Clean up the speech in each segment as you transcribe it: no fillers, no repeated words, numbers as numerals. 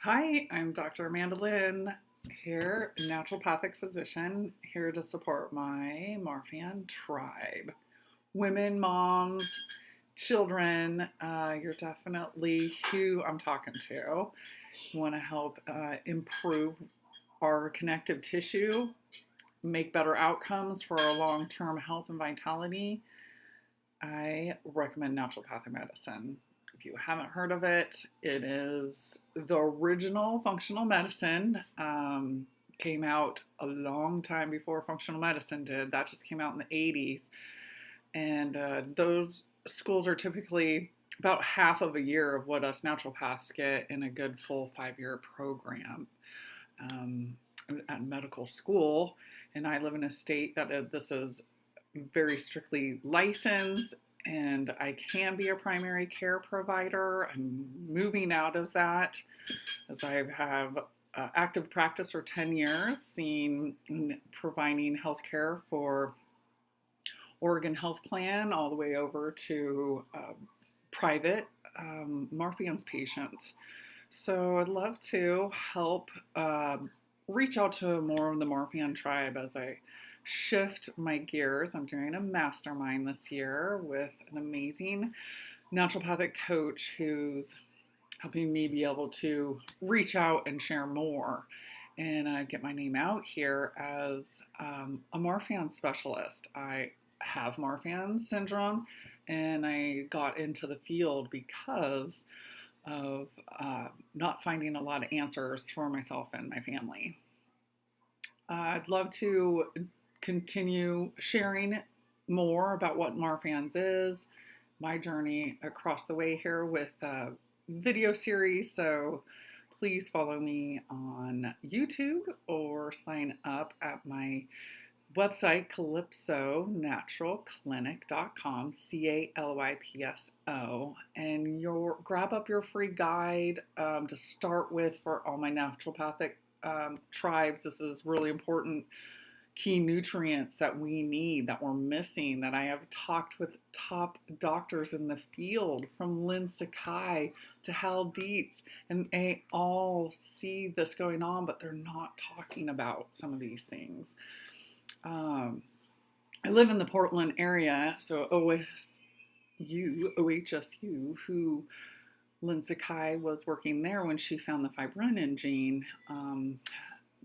Hi, I'm Dr. Amanda Lynn here, naturopathic physician, here to support my Marfan tribe. Women, moms, children, you're definitely who I'm talking to. Want to help improve our connective tissue, make better outcomes for our long term health and vitality. I recommend naturopathic medicine. If you haven't heard of it, it is the original functional medicine. Came out a long time before functional medicine did. That just came out in the 80s. And those schools are typically about half of a year of what us naturopaths get in a good full 5-year program um, at medical school. And I live in a state that this is very strictly licensed, and I can be a primary care provider. I'm moving out of that as I have active practice for 10 years, providing healthcare for Oregon Health Plan all the way over to private Marfan's patients. So I'd love to help reach out to more of the Marfan tribe as I shift my gears. I'm doing a mastermind this year with an amazing naturopathic coach who's helping me be able to reach out and share more and get my name out here as a Marfan specialist. I have Marfan syndrome, and I got into the field because of not finding a lot of answers for myself and my family. I'd love to continue sharing more about what Marfan's is, my journey across the way here with a video series. So please follow me on YouTube or sign up at my website, calypsonaturalclinic.com, CALYPSO, and grab up your free guide to start with for all my naturopathic tribes. This is really important key nutrients that we need, that we're missing, that I have talked with top doctors in the field, from Lynn Sakai to Hal Dietz, and they all see this going on, but they're not talking about some of these things. I live in the Portland area, so OHSU, who Lynn Sakai was working there when she found the fibrinogen gene,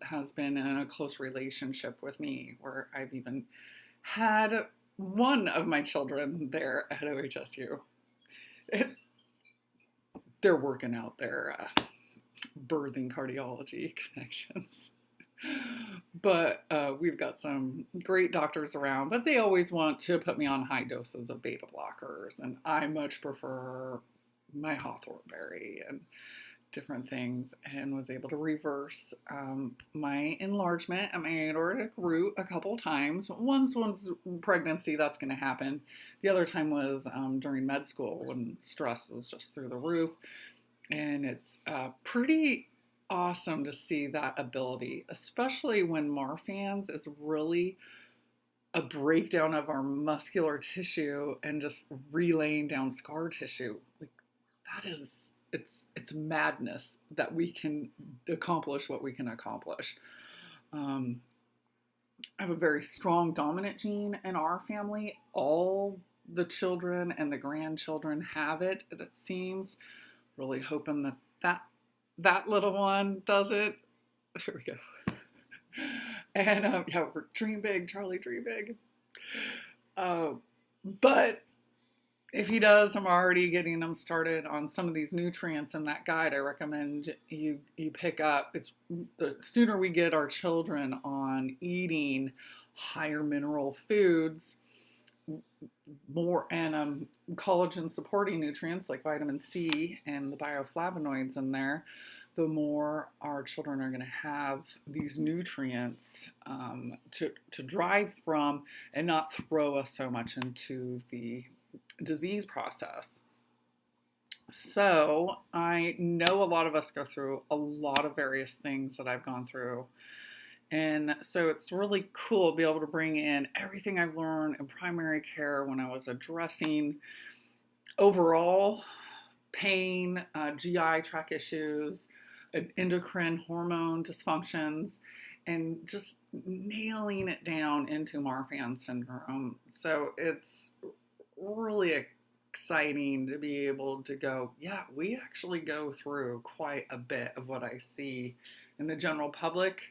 has been in a close relationship with me, where I've even had one of my children there at OHSU. They're working out their birthing cardiology connections. But we've got some great doctors around, but they always want to put me on high doses of beta blockers, and I much prefer my hawthorn berry and different things, and was able to reverse my enlargement at my aortic root a couple times. One's pregnancy, that's going to happen. The other time was during med school when stress was just through the roof, and it's pretty awesome to see that ability, especially when Marfan's is really a breakdown of our muscular tissue and just relaying down scar tissue. Like, that is, it's madness that we can accomplish what we can accomplish. I have a very strong dominant gene in our family. All the children and the grandchildren have it, it seems. Really hoping that little one does it. Here we go. And yeah, dream big, Charlie, dream big. But if he does, I'm already getting him started on some of these nutrients in that guide. I recommend you pick up. It's the sooner we get our children on eating higher mineral foods, more and collagen supporting nutrients like vitamin C and the bioflavonoids in there, the more our children are going to have these nutrients to drive from and not throw us so much into the disease process. So I know a lot of us go through a lot of various things that I've gone through. And so it's really cool to be able to bring in everything I've learned in primary care when I was addressing overall pain, GI tract issues, endocrine hormone dysfunctions, and just nailing it down into Marfan syndrome. So it's really exciting to be able to go, yeah, we actually go through quite a bit of what I see in the general public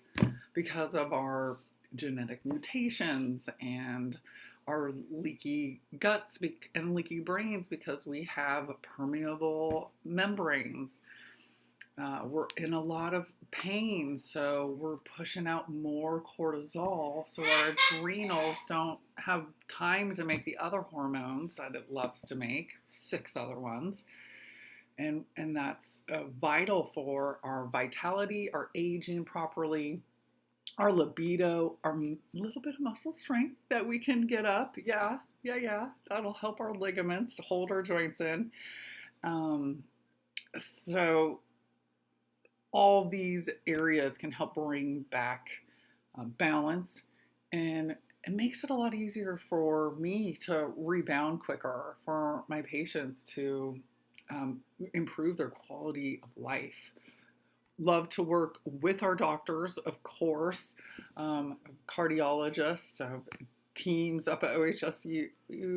because of our genetic mutations and our leaky guts and leaky brains because we have permeable membranes. We're in a lot of pain, so we're pushing out more cortisol, so our adrenals don't have time to make the other hormones that it loves to make, 6 other ones. And that's vital for our vitality, our aging properly, our libido, our little bit of muscle strength that we can get up. Yeah. That'll help our ligaments to hold our joints in. So all these areas can help bring back balance, and it makes it a lot easier for me to rebound quicker, for my patients to improve their quality of life. Love to work with our doctors, of course, cardiologists, teams up at OHSU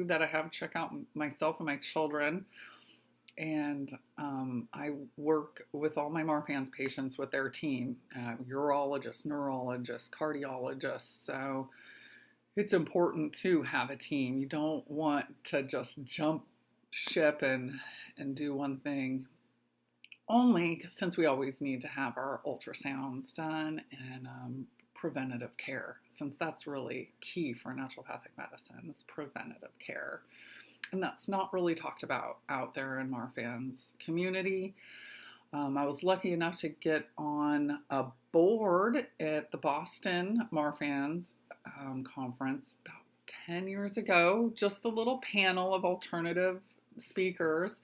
that I have check out myself and my children. And I work with all my Marfan's patients with their team, urologists, neurologists, cardiologists. So it's important to have a team. You don't want to just jump ship and do one thing only, since we always need to have our ultrasounds done and preventative care, since that's really key for naturopathic medicine, is preventative care. And that's not really talked about out there in Marfan's community. I was lucky enough to get on a board at the Boston Marfan's conference about 10 years ago, just a little panel of alternative speakers.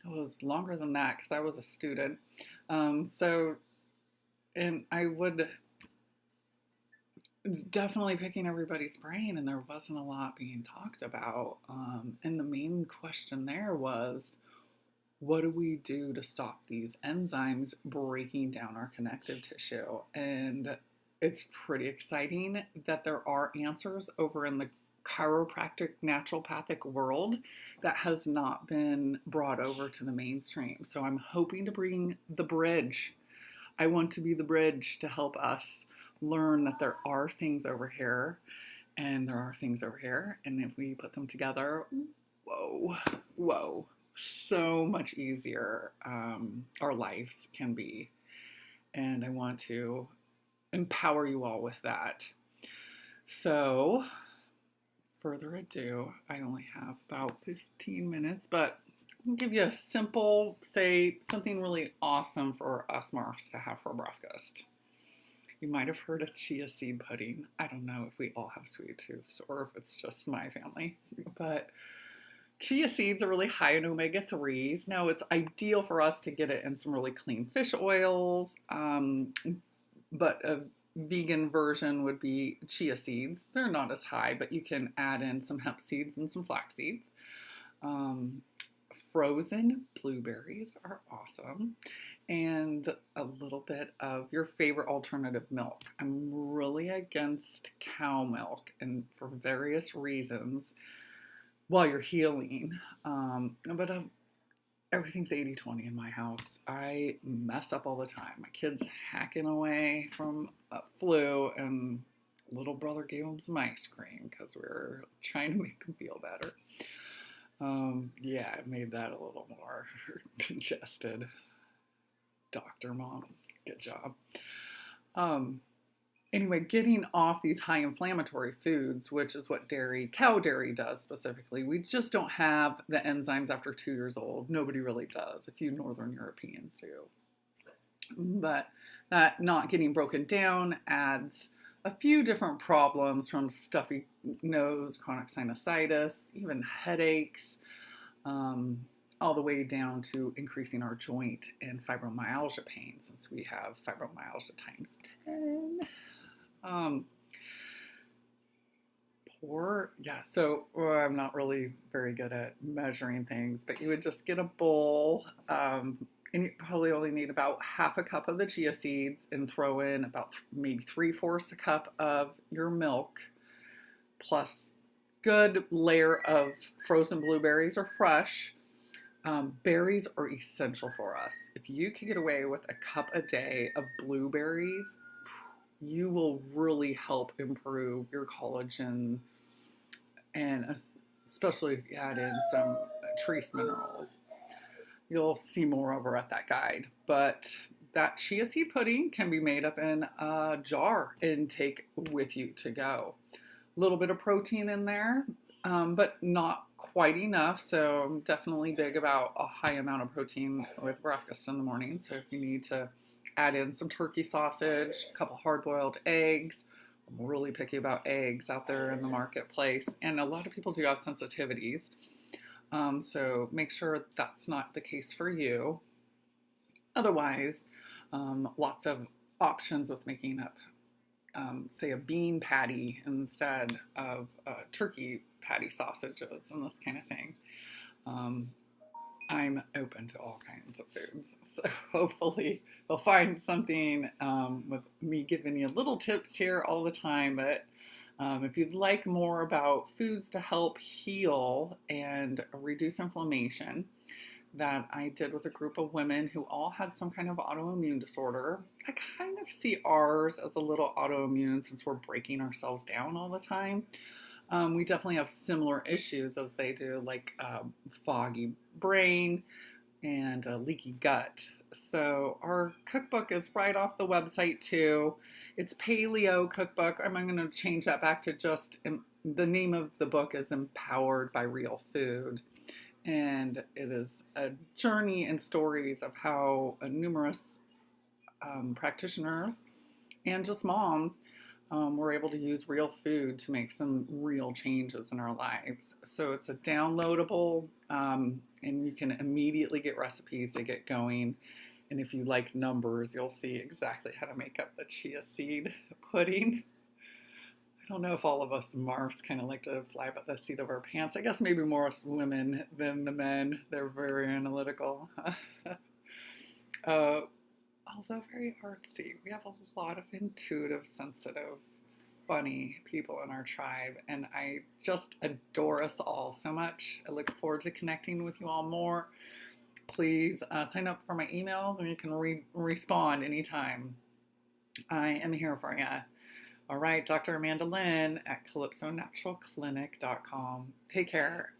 It was longer than that because I was a student. And I would, it's definitely picking everybody's brain, and there wasn't a lot being talked about. And the main question there was, what do we do to stop these enzymes breaking down our connective tissue? And it's pretty exciting that there are answers over in the chiropractic naturopathic world that has not been brought over to the mainstream. So I'm hoping to bring the bridge. I want to be the bridge to help us learn that there are things over here and there are things over here. And if we put them together, whoa, so much easier our lives can be. And I want to empower you all with that. So, further ado, I only have about 15 minutes, but I'll give you a simple, say something really awesome for us Marfs to have for breakfast. You might have heard of chia seed pudding. I don't know if we all have sweet tooths or if it's just my family, but chia seeds are really high in omega-3s. Now, it's ideal for us to get it in some really clean fish oils, but a vegan version would be chia seeds. They're not as high, but you can add in some hemp seeds and some flax seeds. Frozen blueberries are awesome. And a little bit of your favorite alternative milk. I'm really against cow milk, and for various reasons, while you're healing. But everything's 80-20 in my house. I mess up all the time. My kid's hacking away from a flu, and little brother gave him some ice cream because we were trying to make him feel better. Yeah, it made that a little more congested. Dr. Mom, good job. Anyway, getting off these high inflammatory foods, which is what cow dairy does specifically. We just don't have the enzymes after 2 years old. Nobody really does. A few Northern Europeans do. But that not getting broken down adds a few different problems, from stuffy nose, chronic sinusitis, even headaches, all the way down to increasing our joint and fibromyalgia pain, since we have fibromyalgia times 10. So I'm not really very good at measuring things, but you would just get a bowl, And you probably only need about half a cup of the chia seeds, and throw in about maybe 3/4 a cup of your milk, plus good layer of frozen blueberries or fresh. Berries are essential for us. If you can get away with a cup a day of blueberries, you will really help improve your collagen, and especially if you add in some trace minerals. You'll see more over at that guide. But that chia seed pudding can be made up in a jar and take with you to go. A little bit of protein in there, but not quite enough. So I'm definitely big about a high amount of protein with breakfast in the morning. So if you need to add in some turkey sausage, a couple hard-boiled eggs. I'm really picky about eggs out there in the marketplace, and a lot of people do have sensitivities. So make sure that's not the case for you. Otherwise, lots of options with making up, say, a bean patty instead of turkey patty sausages and this kind of thing. I'm open to all kinds of foods, so hopefully you'll find something with me giving you little tips here all the time. But if you'd like more about foods to help heal and reduce inflammation, that I did with a group of women who all had some kind of autoimmune disorder. I kind of see ours as a little autoimmune since we're breaking ourselves down all the time. We definitely have similar issues as they do, like foggy brain and leaky gut. So our cookbook is right off the website too. It's Paleo Cookbook. I'm going to change that back to just, the name of the book is Empowered by Real Food. And it is a journey and stories of how numerous practitioners and just moms were able to use real food to make some real changes in our lives. So it's a downloadable, and you can immediately get recipes to get going. And if you like numbers, you'll see exactly how to make up the chia seed pudding. I don't know if all of us Marfs kind of like to fly by the seat of our pants. I guess maybe more us women than the men. They're very analytical. Although very artsy. We have a lot of intuitive, sensitive, funny people in our tribe, and I just adore us all so much. I look forward to connecting with you all more. Please sign up for my emails, and you can respond anytime. I am here for you. All right, Dr. Amanda Lynn at CalypsoNaturalClinic.com. Take care.